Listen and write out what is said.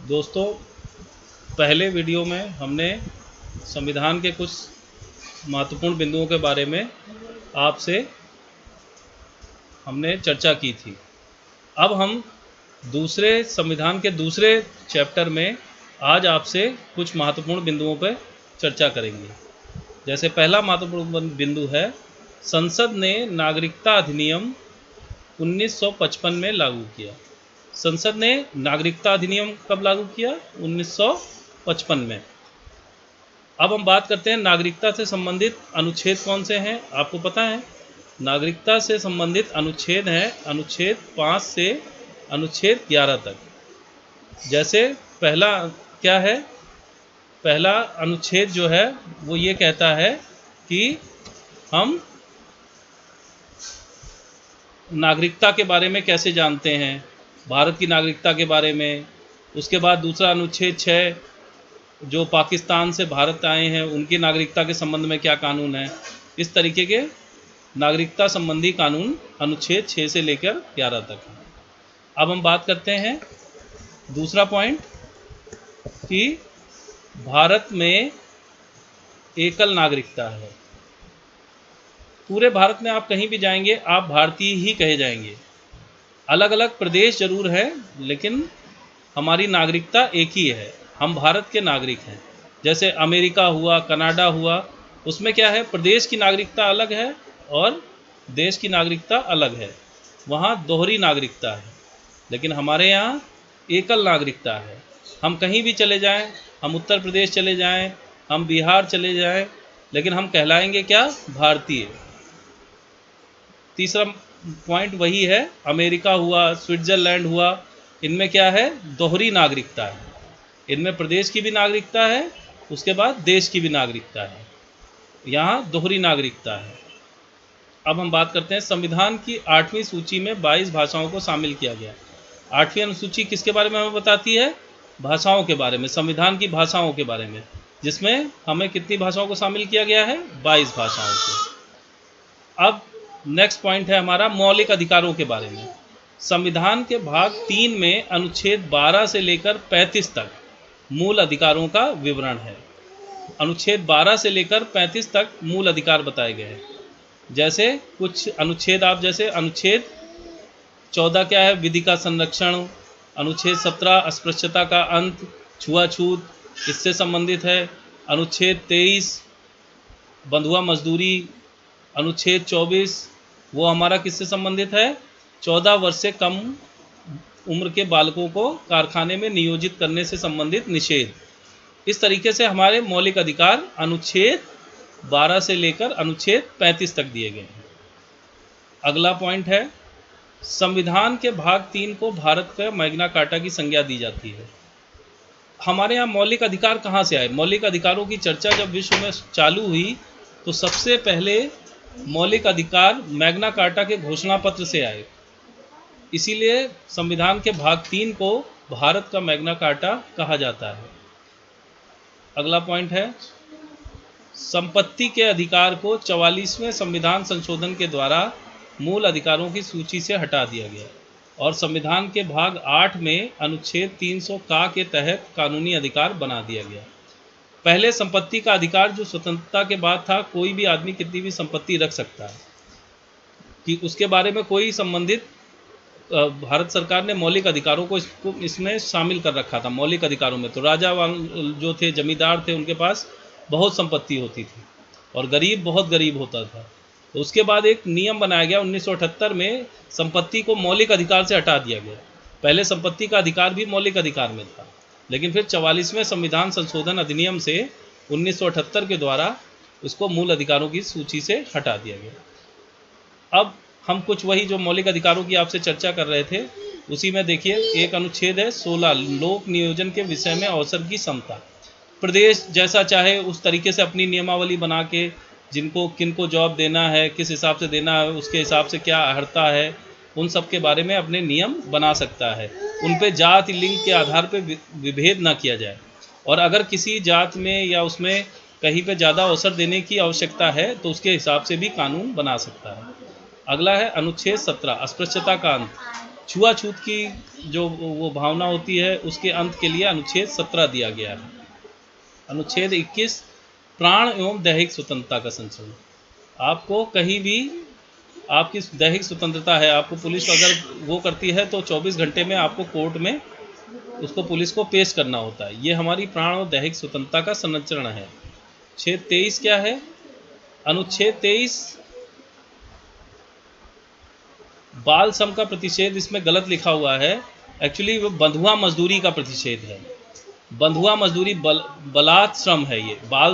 दोस्तों, पहले वीडियो में हमने संविधान के कुछ महत्वपूर्ण बिंदुओं के बारे में आपसे हमने चर्चा की थी। अब हम संविधान के दूसरे चैप्टर में आज आपसे कुछ महत्वपूर्ण बिंदुओं पर चर्चा करेंगे। जैसे पहला महत्वपूर्ण बिंदु है, संसद ने नागरिकता अधिनियम 1955 में लागू किया। संसद ने नागरिकता अधिनियम कब लागू किया? 1955 में। अब हम बात करते हैं नागरिकता से संबंधित अनुच्छेद कौन से हैं। आपको पता है नागरिकता से संबंधित अनुच्छेद हैं अनुच्छेद 5 से अनुच्छेद 11 तक। जैसे पहला क्या है? पहला अनुच्छेद जो है वो ये कहता है कि हम नागरिकता के बारे में कैसे जानते हैं, भारत की नागरिकता के बारे में। उसके बाद दूसरा अनुच्छेद 6, जो पाकिस्तान से भारत आए हैं उनकी नागरिकता के संबंध में क्या कानून है। इस तरीके के नागरिकता संबंधी कानून अनुच्छेद 6 से लेकर 11 तक है। अब हम बात करते हैं दूसरा पॉइंट कि भारत में एकल नागरिकता है। पूरे भारत में आप कहीं भी जाएंगे आप भारतीय ही कहे जाएंगे। अलग अलग प्रदेश जरूर है लेकिन हमारी नागरिकता एक ही है, हम भारत के नागरिक हैं। जैसे अमेरिका हुआ, कनाडा हुआ, उसमें क्या है, प्रदेश की नागरिकता अलग है और देश की नागरिकता अलग है, वहाँ दोहरी नागरिकता है। लेकिन हमारे यहाँ एकल नागरिकता है। हम कहीं भी चले जाएं, हम उत्तर प्रदेश चले जाएं, हम बिहार चले जाएं, लेकिन हम कहलाएंगे क्या? भारतीय। तीसरा पॉइंट वही है, अमेरिका हुआ, स्विट्ज़रलैंड हुआ, इनमें क्या है? दोहरी नागरिकता है। इनमें प्रदेश की भी नागरिकता है, उसके बाद देश की भी नागरिकता है। यहाँ दोहरी नागरिकता है। अब हम बात करते हैं संविधान की 8वीं सूची में 22 भाषाओं को शामिल किया गया। 8वीं अनुसूची किसके बारे में हमें बताती है? भाषाओं के बारे में, संविधान की भाषाओं के बारे में, जिसमें हमें कितनी भाषाओं को शामिल किया गया है? 22 भाषाओं को। अब नेक्स्ट पॉइंट है हमारा मौलिक अधिकारों के बारे में। संविधान के भाग 3 में अनुच्छेद 12 से लेकर 35 तक मूल अधिकारों का विवरण है। अनुच्छेद 12 से लेकर 35 तक मूल अधिकार बताए गए हैं। जैसे कुछ अनुच्छेद जैसे अनुच्छेद 14 क्या है? विधि का संरक्षण। अनुच्छेद 17 अस्पृश्यता का अंत, छुआछूत, इससे संबंधित है। अनुच्छेद 23 बंधुआ मजदूरी। अनुच्छेद 24 वो हमारा किससे संबंधित है? 14 वर्ष से कम उम्र के बालकों को कारखाने में नियोजित करने से संबंधित निषेध। इस तरीके से हमारे मौलिक अधिकार अनुच्छेद 12 से लेकर अनुच्छेद 35 तक दिए गए हैं। अगला पॉइंट है, संविधान के भाग 3 को भारत का मैग्ना कार्टा की संज्ञा दी जाती है। हमारे यहाँ मौलिक अधिकार कहाँ से आए? मौलिक अधिकारों की चर्चा जब विश्व में चालू हुई तो सबसे पहले मौलिक अधिकार मैग्ना कार्टा के घोषणा पत्र से आए। इसीलिए संविधान के भाग 3 को भारत का मैग्ना कार्टा कहा जाता है। अगला पॉइंट है, संपत्ति के अधिकार को 44वें संविधान संशोधन के द्वारा मूल अधिकारों की सूची से हटा दिया गया और संविधान के भाग 8 में अनुच्छेद 300 का के तहत कानूनी अधिकार बना दिया गया। पहले संपत्ति का अधिकार जो स्वतंत्रता के बाद था, कोई भी आदमी कितनी भी संपत्ति रख सकता है, कि उसके बारे में कोई संबंधित भारत सरकार ने मौलिक अधिकारों को इसमें शामिल कर रखा था। मौलिक अधिकारों में तो राजा जो थे, जमींदार थे, उनके पास बहुत संपत्ति होती थी और गरीब बहुत गरीब होता था। तो उसके बाद एक नियम बनाया गया 1978 में, संपत्ति को मौलिक अधिकार से हटा दिया गया। पहले संपत्ति का अधिकार भी मौलिक अधिकार में था, लेकिन फिर 44वें संविधान संशोधन अधिनियम से 1978 के द्वारा उसको मूल अधिकारों की सूची से हटा दिया गया। अब हम कुछ वही जो मौलिक अधिकारों की आपसे चर्चा कर रहे थे, उसी में देखिए एक अनुच्छेद है 16, लोक नियोजन के विषय में अवसर की समता। प्रदेश जैसा चाहे उस तरीके से अपनी नियमावली बना के किनको जॉब देना है, किस हिसाब से देना है, उसके हिसाब से क्या अर्हता है, उन सब के बारे में अपने नियम बना सकता है। उन पे जाति लिंग के आधार पे विभेद ना किया जाए, और अगर किसी जात में या उसमें कहीं पे ज़्यादा अवसर देने की आवश्यकता है तो उसके हिसाब से भी कानून बना सकता है। अगला है अनुच्छेद 17 अस्पृश्यता का अंत। छुआछूत की जो वो भावना होती है उसके अंत के लिए अनुच्छेद 17 दिया गया है। अनुच्छेद 21 प्राण एवं दैहिक स्वतंत्रता का संरक्षण। आपको कहीं भी आपकी दैहिक स्वतंत्रता है, आपको पुलिस अगर वो करती है तो 24 घंटे में आपको कोर्ट में उसको पुलिस को पेश करना होता है। ये हमारी प्राण और दैहिक स्वतंत्रता का संरक्षण है। अनुच्छेद 23 क्या है? अनुच्छेद 23 बाल श्रम का प्रतिषेध, इसमें गलत लिखा हुआ है। एक्चुअली वो बंधुआ मजदूरी का प्रतिषेध है। बंधुआ मजदूरी बलात् श्रम है। ये बाल